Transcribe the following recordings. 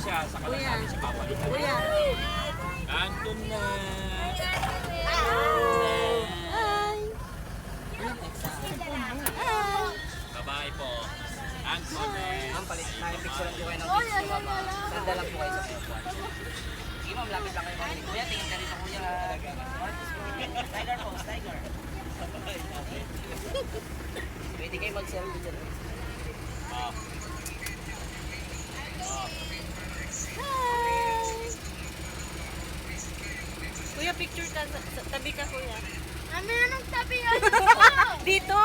siya, saka lang namin siya papalitan. Kuya. Andun na. Bye-bye po. Andun na. Ma'am, palit na yung picture lang po kayo ng kids ni mama. Sanda lang po kayo sa F1. Sige ma'am, lapit lang kayo kami. Kuya, tingin ka rito kuya. Tiger po, tiger. Pwede kayo mag-selfie dyan. Ah. Kuya, picture ka. Tabi ka, kuya. Ano na nang tabi yan? Dito.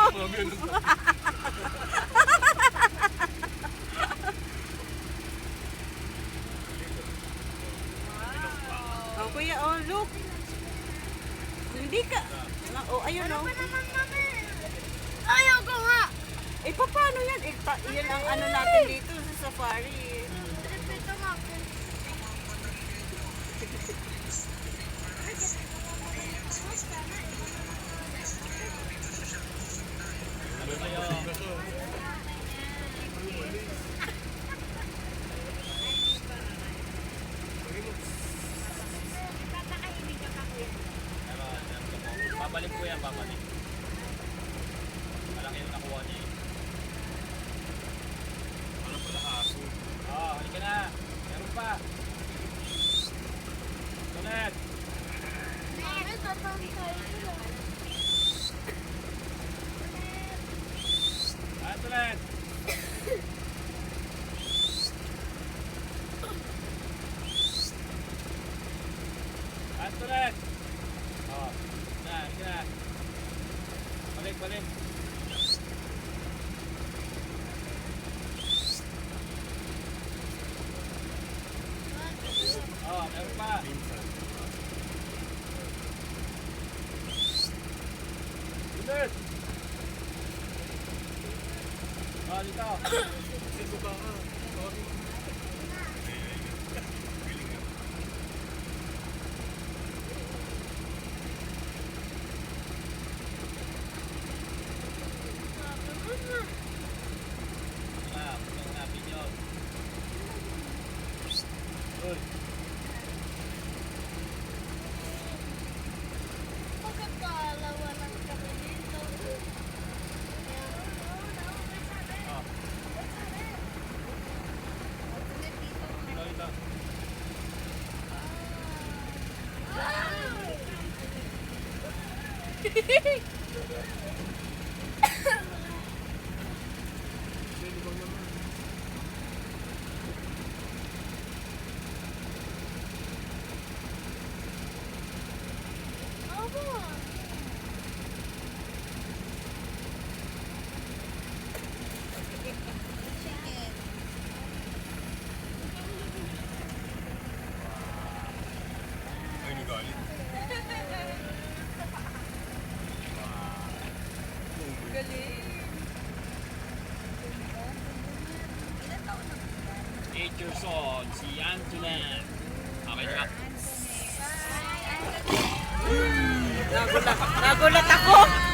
Oh, kuya, oh, look. Hindi ka. Oh, ayun, oh. Naman mami. Ayaw ko nga. Eh, paano yan? Eh, yan ang ano natin dito sa safari. Ito nga. Ano kayo? Babalik po yan, babalik. Malaki yung nakuha niya eh. Ano pala aso? Oo, halika na. Meron pa. Ulit. Mami, tatang tayo. At ulit. At ulit. Oo. Na, halika na. Balik, balik. Oo, meron pa. Ulit. Oh, dito. Punta na, video. Uy. Bakit dalawa lang kami dito? Oh. Dito, dito. Ay, nagalit. Galing. 8 years old, si Antoinette. Okay na. Nagulat ako.